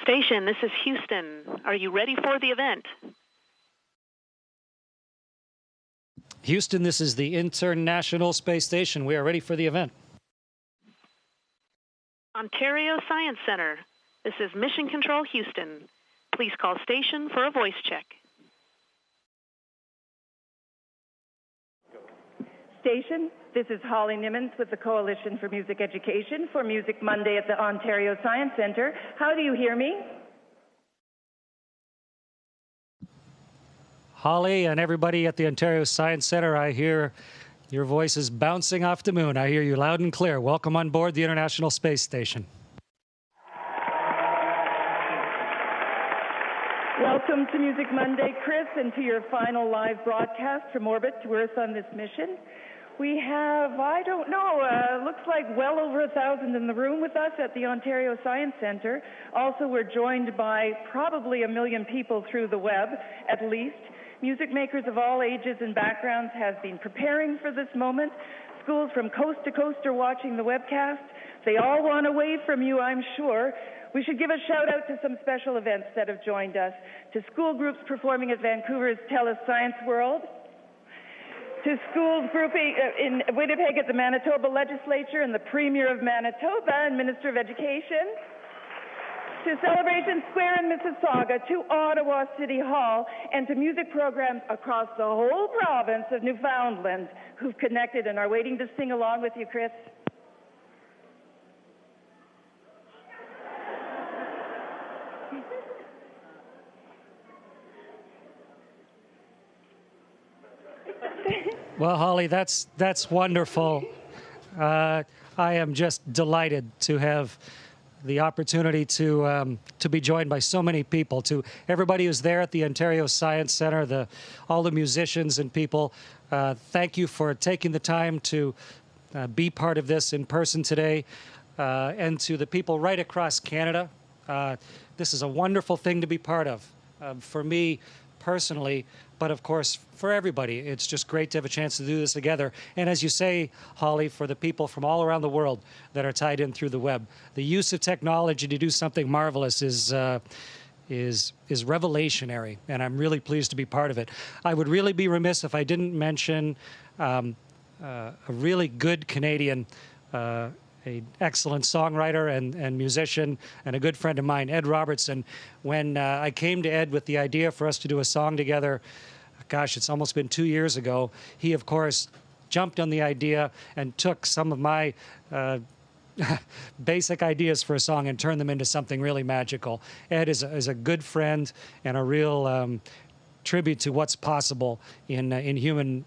Station, this is Houston. Are you ready for the event? Houston, this is the International Space Station. We are ready for the event. Ontario Science Center, this is Mission Control Houston. Please call station for a voice check. Station, this is Holly Nimmons with the Coalition for Music Education for Music Monday at the Ontario Science Centre. How do you hear me? Holly and everybody at the Ontario Science Centre, I hear your voice is bouncing off the moon. I hear you loud and clear. Welcome on board the International Space Station. Welcome to Music Monday, Chris, and to your final live broadcast from orbit to Earth on this mission. We have, I don't know, looks like well over 1,000 in the room with us at the Ontario Science Centre. Also, we're joined by probably 1 million people through the web, at least. Music makers of all ages and backgrounds have been preparing for this moment. Schools from coast to coast are watching the webcast. They all want a wave from you, I'm sure. We should give a shout out to some special events that have joined us. To school groups performing at Vancouver's TELUS Science World. To schools grouping in Winnipeg at the Manitoba Legislature and the Premier of Manitoba and Minister of Education. To Celebration Square in Mississauga, to Ottawa City Hall, and to music programs across the whole province of Newfoundland who've connected and are waiting to sing along with you, Chris. Well, Holly, that's wonderful. I am just delighted to have the opportunity to be joined by so many people. To everybody who's there at the Ontario Science Centre, all the musicians and people, thank you for taking the time to be part of this in person today. And to the people right across Canada, this is a wonderful thing to be part of. For me personally, but of course for everybody, it's just great to have a chance to do this together. And as you say, Holly, for the people from all around the world that are tied in through the web, the use of technology to do something marvelous is revelationary, and I'm really pleased to be part of it. I would really be remiss if I didn't mention a really good Canadian, an excellent songwriter and musician and a good friend of mine, Ed Robertson. When I came to Ed with the idea for us to do a song together, gosh, it's almost been 2 years ago, he, of course, jumped on the idea and took some of my basic ideas for a song and turned them into something really magical. Ed is a good friend and a real tribute to what's possible in human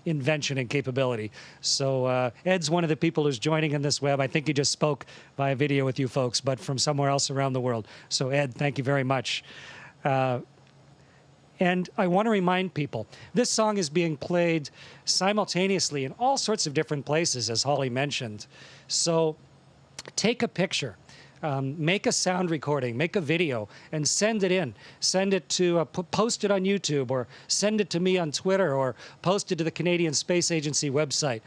invention and capability. So Ed's one of the people who's joining in this web. I think he just spoke via video with you folks, but from somewhere else around the world. So Ed, thank you very much. And I want to remind people, this song is being played simultaneously in all sorts of different places, as Holly mentioned. So take a picture. Make a sound recording, make a video, and send it in. Send it to, post it on YouTube, or send it to me on Twitter, or post it to the Canadian Space Agency website.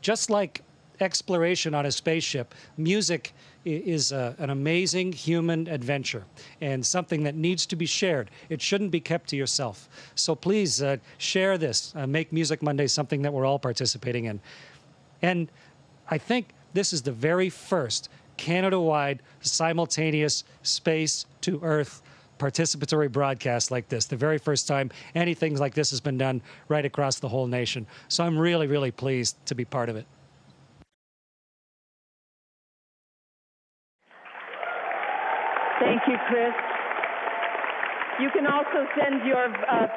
Just like exploration on a spaceship, music is an amazing human adventure and something that needs to be shared. It shouldn't be kept to yourself. So please share this. Make Music Monday something that we're all participating in. And I think this is the very first Canada-wide simultaneous space-to-Earth participatory broadcast like this. The very first time anything like this has been done right across the whole nation. So I'm really, really pleased to be part of it. Thank you, Chris. You can also send your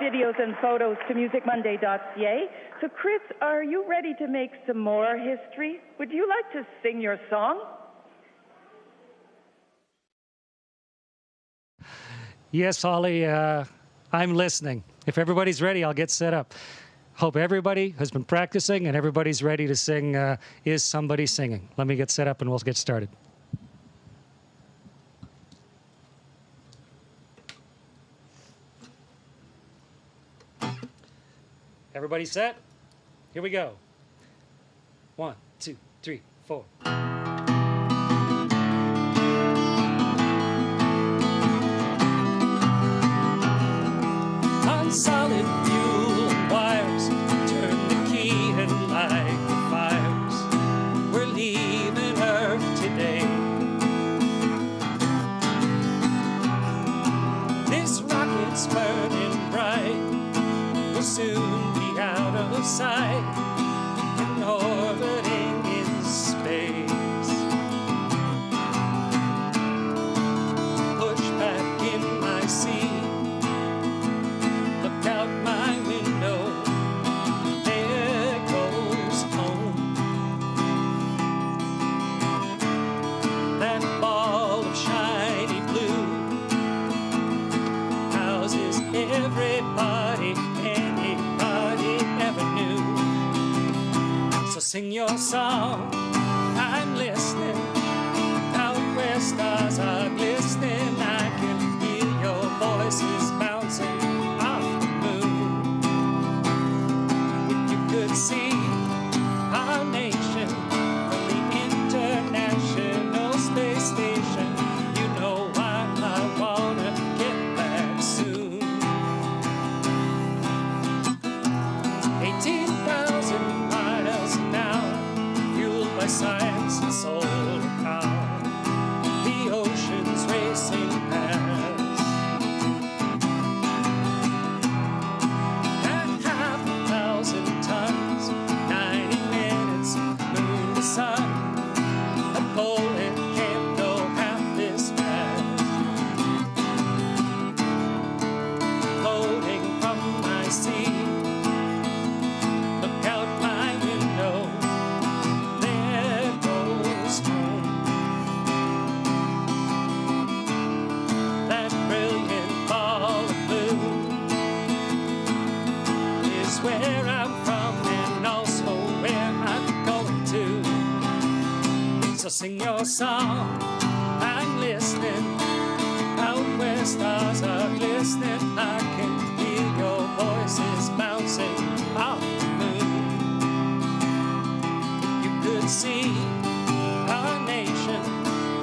videos and photos to musicmonday.ca. So, Chris, are you ready to make some more history? Would you like to sing your song? Yes, Holly, I'm listening. If everybody's ready, I'll get set up. Hope everybody has been practicing and everybody's ready to sing Is Somebody Singing? Let me get set up and we'll get started. Everybody set? Here we go. 1, 2, 3, 4. side and orbiting in space. Push back in my seat, look out my window, there goes home. That ball of shiny blue houses everybody anybody ever knew. So sing your song, I'm listening. Out where stars are glistening, I can hear your voices bouncing off the moon. If you could see our nation from the International Space Station, you know why I wanna get back soon. 18,000 miles an hour, fueled by science and solar power. The ocean's racing past. At 5,000 tons, 90 minutes, moon to sun. A bullet can't go half this fast. Floating from my seat, look out my window, there goes home. That brilliant ball of blue is where I'm from and also where I'm going to. So sing your song, I'm listening. Out where stars are glistening, I can hear your voices bouncing off the moon. If you could see our nation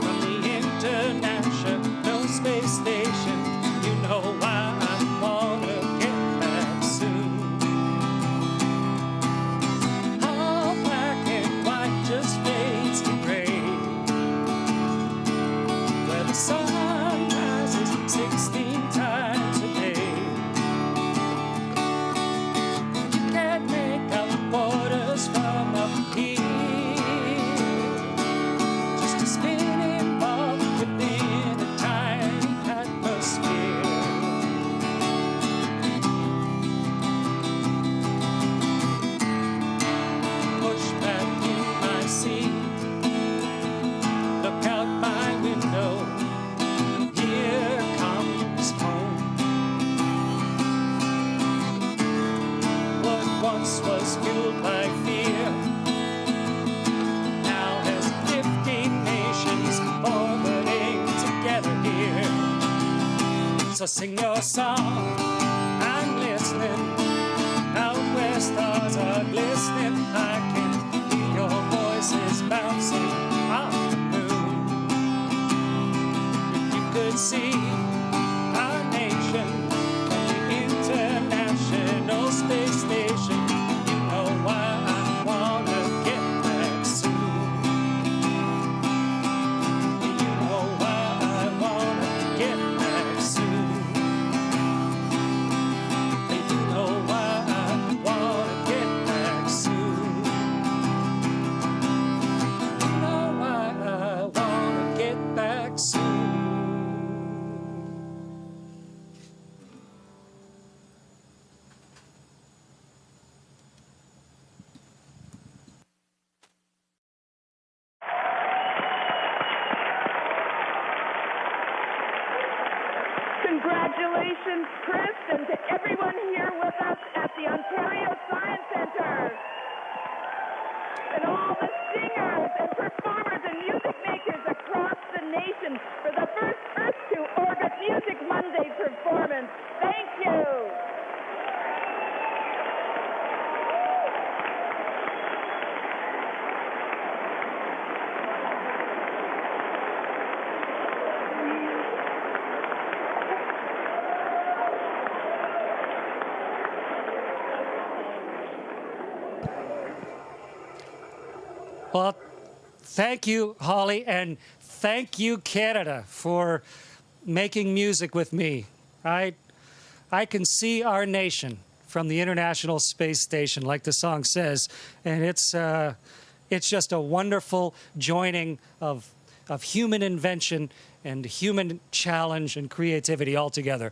from the International Space Station, you know why I wanna get back soon. All black and white just fades to gray, where the sun rises 16 times a day. You can't make out the borders from up here, just a spinning ball within a tiny atmosphere. Push back in my seat, look out my window, here comes home. What once was fueled by fear now has 15 nations orbiting together here. So sing your song, I'm listening. Out where stars are glistening, I can hear your voices bouncing off the moon. If you could see our nation from the International Space Station, you know why I wanna get back soon. You know why I wanna get back soon. You know why I wanna get back soon. You know why I wanna get back soon. Congratulations, Chris, and to everyone here with us at the Ontario Science Centre. And all the singers and performers and music makers across the nation for the first Earth to Orbit Music Monday performance. Thank you. Well, thank you, Holly, and thank you, Canada, for making music with me. I can see our nation from the International Space Station, like the song says, and it's just a wonderful joining of human invention and human challenge and creativity all together.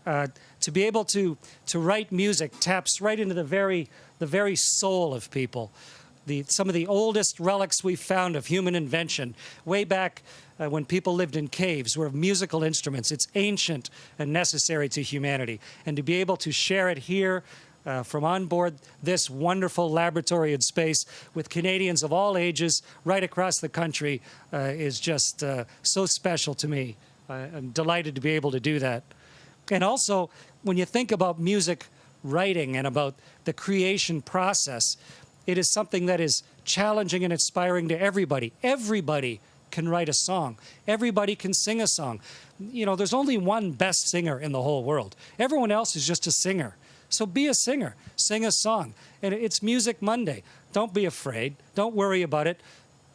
To be able to write music taps right into the very soul of people. Some of the oldest relics we've found of human invention, way back when people lived in caves, were musical instruments. It's ancient and necessary to humanity. And to be able to share it here from on board this wonderful laboratory in space with Canadians of all ages right across the country is just so special to me. I'm delighted to be able to do that. And also, when you think about music writing and about the creation process, it is something that is challenging and inspiring to everybody. Everybody can write a song. Everybody can sing a song. You know, there's only one best singer in the whole world. Everyone else is just a singer. So be a singer. Sing a song. And it's Music Monday. Don't be afraid. Don't worry about it.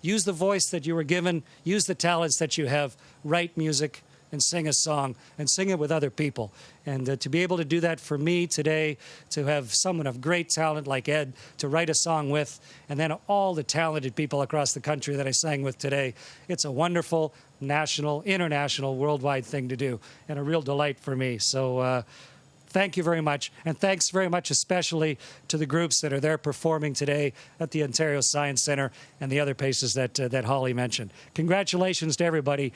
Use the voice that you were given. Use the talents that you have. Write music and sing a song and sing it with other people. And to be able to do that for me today, to have someone of great talent like Ed to write a song with, and then all the talented people across the country that I sang with today, it's a wonderful national, international, worldwide thing to do, and a real delight for me. So thank you very much, and thanks very much especially to the groups that are there performing today at the Ontario Science Centre and the other places that Holly mentioned. Congratulations to everybody.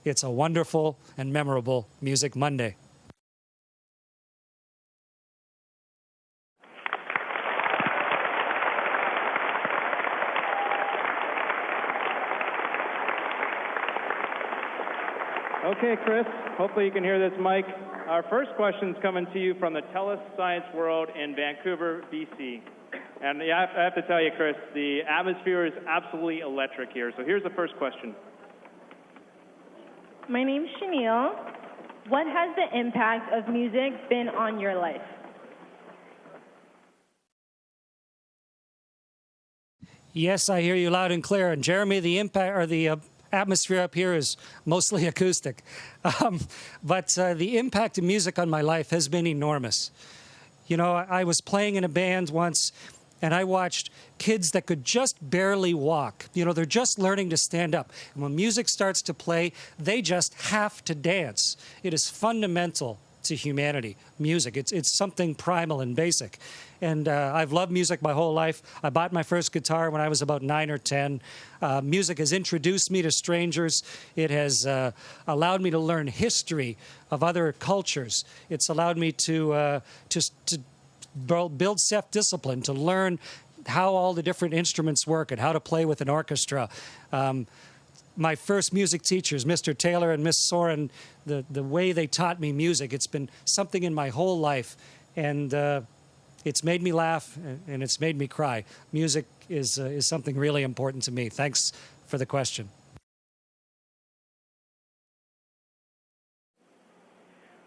It's a wonderful and memorable Music Monday. Okay, Chris, hopefully you can hear this mic. Our first question is coming to you from the TELUS Science World in Vancouver, BC. And I have to tell you, Chris, the atmosphere is absolutely electric here. So here's the first question. My name's Chenille. What has the impact of music been on your life? Yes, I hear you loud and clear. And Jeremy, the impact or the atmosphere up here is mostly acoustic. But the impact of music on my life has been enormous. You know, I was playing in a band once, and I watched kids that could just barely walk. You know, they're just learning to stand up. And when music starts to play, they just have to dance. It is fundamental to humanity, music. It's something primal and basic. And I've loved music my whole life. I bought my first guitar when I was about 9 or 10. Music has introduced me to strangers. It has allowed me to learn history of other cultures. It's allowed me to build self-discipline, to learn how all the different instruments work and how to play with an orchestra. My first music teachers, Mr. Taylor and Miss Soren, the way they taught me music, it's been something in my whole life. And it's made me laugh and it's made me cry. Music is something really important to me. Thanks for the question.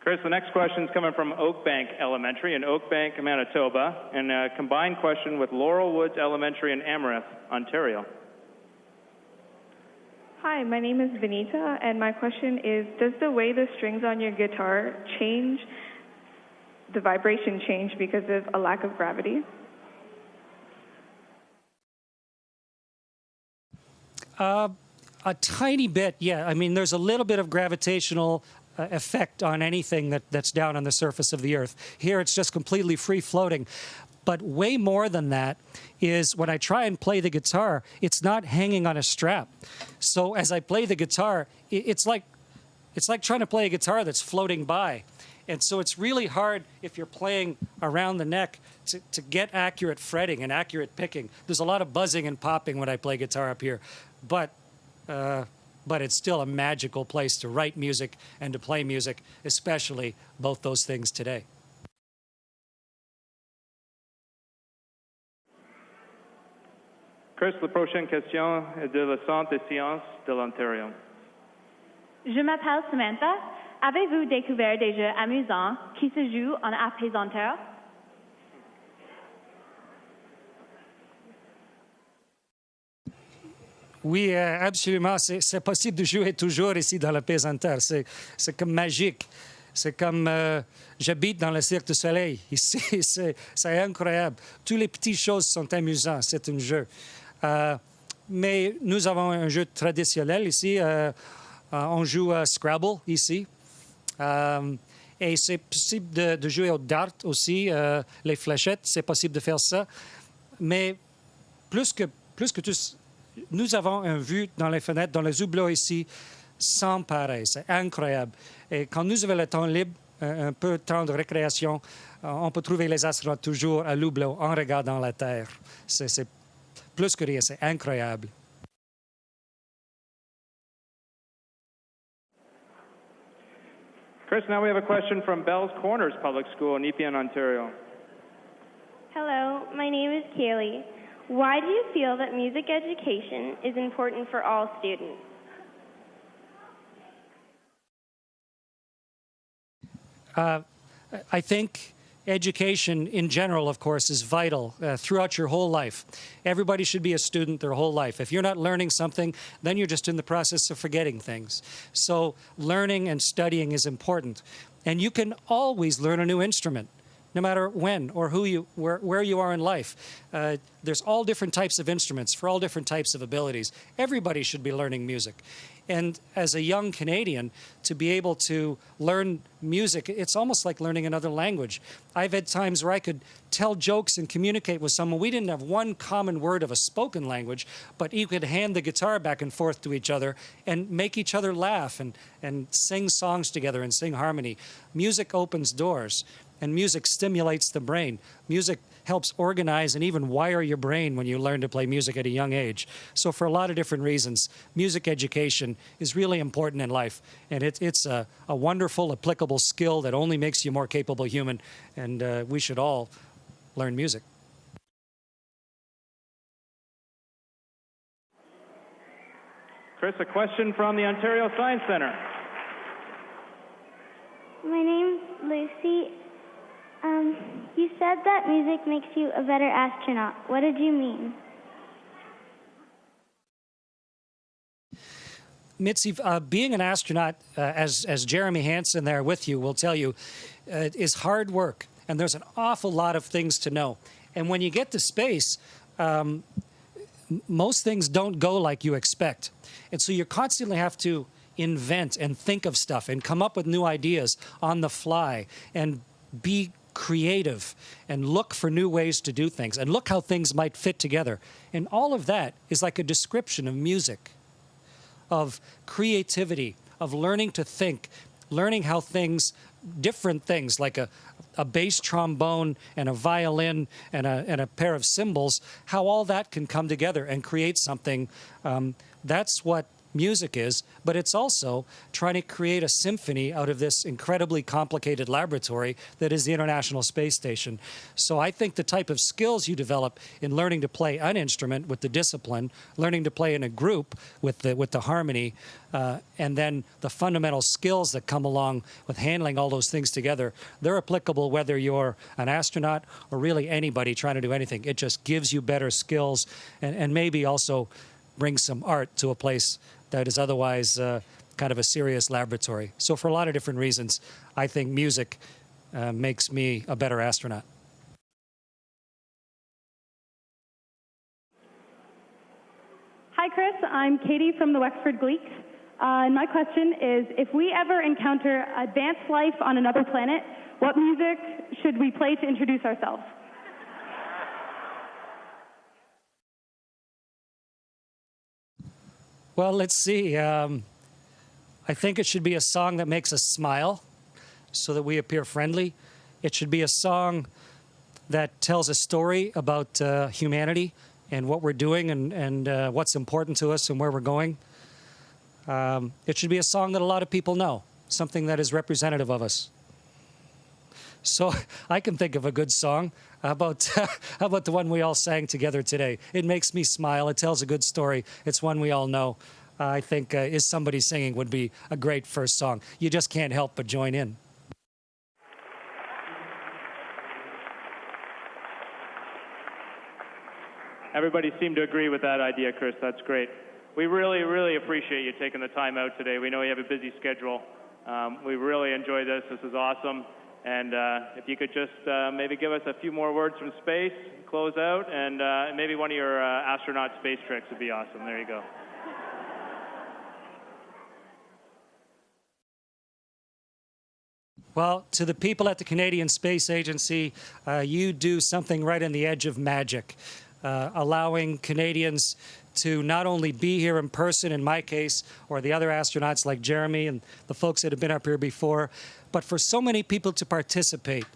Chris, the next question is coming from Oakbank Elementary in Oakbank, Manitoba, and a combined question with Laurel Woods Elementary in Amherst, Ontario. Hi, my name is Vinita, and my question is, does the way the strings on your guitar change, the vibration change because of a lack of gravity? A tiny bit, yeah. I mean, there's a little bit of gravitational effect on anything that's down on the surface of the earth. Here, it's just completely free-floating. But way more than that is when I try and play the guitar, it's not hanging on a strap. So as I play the guitar, it's like trying to play a guitar that's floating by. And so it's really hard if you're playing around the neck to get accurate fretting and accurate picking. There's a lot of buzzing and popping when I play guitar up here. But it's still a magical place to write music and to play music, especially both those things today. Chris, la prochaine question est de la Centre des sciences de l'Ontario. Je m'appelle Samantha. Avez-vous découvert des jeux amusants qui se jouent en apesanteur? Oui, absolument. C'est possible de jouer toujours ici dans l'apesanteur. C'est comme magique. C'est comme j'habite dans le Cirque du Soleil. Ici, c'est incroyable. Toutes les petites choses sont amusantes. C'est un jeu. Mais nous avons un jeu traditionnel ici. On joue à Scrabble ici. Et c'est possible de jouer au dart aussi, les fléchettes, c'est possible de faire ça. Mais plus que tout, nous avons une vue dans les fenêtres, dans les hublots ici, sans pareil. C'est incroyable. Et quand nous avons le temps libre, un peu de temps de récréation, on peut trouver les astronautes toujours à l'hublot en regardant la Terre. C'est plus que rien, c'est incroyable. Chris, now we have a question from Bell's Corners Public School in Nepean, Ontario. Hello, my name is Kaylee. Why do you feel that music education is important for all students? I think education in general, of course, is vital throughout your whole life. Everybody should be a student their whole life. If you're not learning something, then you're just in the process of forgetting things. So learning and studying is important. And you can always learn a new instrument, no matter when or where you are in life. There's all different types of instruments for all different types of abilities. Everybody should be learning music. And as a young Canadian, to be able to learn music, it's almost like learning another language. I've had times where I could tell jokes and communicate with someone. We didn't have one common word of a spoken language, but you could hand the guitar back and forth to each other and make each other laugh and sing songs together and sing harmony. Music opens doors, and music stimulates the brain. Music helps organize and even wire your brain when you learn to play music at a young age. So for a lot of different reasons, music education is really important in life. And it's a wonderful, applicable skill that only makes you more capable human. And we should all learn music. Chris, a question from the Ontario Science Centre. My name's Lucy. You said that music makes you a better astronaut. What did you mean? Mitzi, being an astronaut, as Jeremy Hansen there with you will tell you, is hard work. And there's an awful lot of things to know. And when you get to space, most things don't go like you expect. And so you constantly have to invent and think of stuff and come up with new ideas on the fly and be creative and look for new ways to do things and look how things might fit together. And all of that is like a description of music, of creativity, of learning to think, learning how things, different things like a bass trombone and a violin and a pair of cymbals, how all that can come together and create something. That's what music is, but it's also trying to create a symphony out of this incredibly complicated laboratory that is the International Space Station. So I think the type of skills you develop in learning to play an instrument with the discipline, learning to play in a group with the harmony, and then the fundamental skills that come along with handling all those things together, they're applicable whether you're an astronaut or really anybody trying to do anything. It just gives you better skills and maybe also brings some art to a place that is otherwise kind of a serious laboratory. So for a lot of different reasons, I think music makes me a better astronaut. Hi, Chris. I'm Katie from the Wexford Gleeks. And my question is, if we ever encounter advanced life on another planet, what music should we play to introduce ourselves? Well, let's see. I think it should be a song that makes us smile so that we appear friendly. It should be a song that tells a story about humanity and what we're doing and what's important to us and where we're going. It should be a song that a lot of people know, something that is representative of us. So I can think of a good song. How about the one we all sang together today? It makes me smile. It tells a good story. It's one we all know. I think Is Somebody Singing would be a great first song. You just can't help but join in. Everybody seemed to agree with that idea, Chris. That's great. We really, really appreciate you taking the time out today. We know you have a busy schedule. We really enjoyed this. This is awesome. And if you could just maybe give us a few more words from space, close out, and maybe one of your astronaut space tricks would be awesome. There you go. Well, to the people at the Canadian Space Agency, you do something right on the edge of magic, allowing Canadians to not only be here in person, in my case, or the other astronauts like Jeremy and the folks that have been up here before, but for so many people to participate.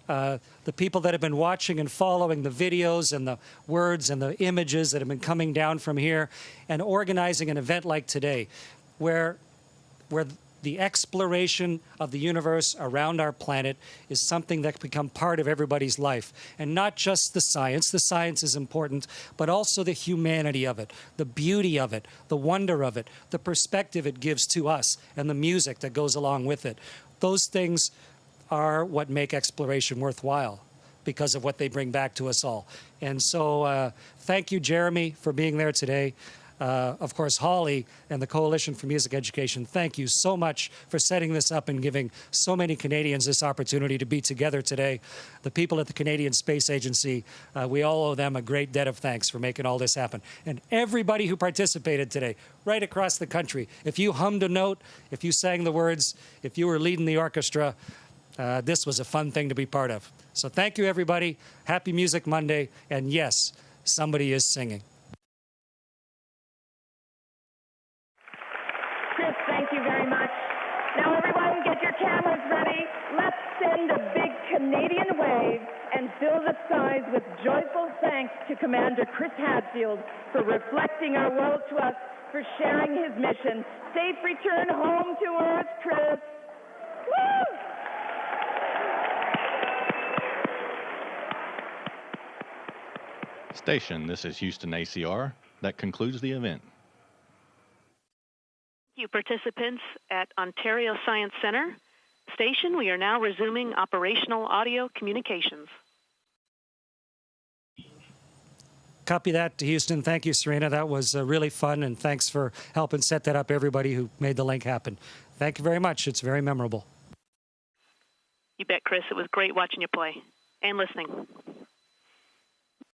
The people that have been watching and following the videos and the words and the images that have been coming down from here, and organizing an event like today, where the exploration of the universe around our planet is something that can become part of everybody's life. And not just the science is important, but also the humanity of it, the beauty of it, the wonder of it, the perspective it gives to us, and the music that goes along with it. Those things are what make exploration worthwhile because of what they bring back to us all. And so thank you, Jeremy, for being there today. Of course, Holly and the Coalition for Music Education, thank you so much for setting this up and giving so many Canadians this opportunity to be together today. The people at the Canadian Space Agency, we all owe them a great debt of thanks for making all this happen. And everybody who participated today, right across the country, if you hummed a note, if you sang the words, if you were leading the orchestra, this was a fun thing to be part of. So thank you, everybody. Happy Music Monday. And yes, somebody is singing. Chris, thank you very much. Now, everyone, get your cameras ready. Let's send a big Canadian wave and fill the skies with joyful thanks to Commander Chris Hadfield for reflecting our world to us, for sharing his mission. Safe return home to Earth, Chris. Woo! Station, this is Houston ACR. That concludes the event. Thank you, participants at Ontario Science Centre. Station, we are now resuming operational audio communications. Copy that to Houston. Thank you, Serena. That was really fun, and thanks for helping set that up, everybody who made the link happen. Thank you very much. It's very memorable. You bet, Chris. It was great watching you play and listening.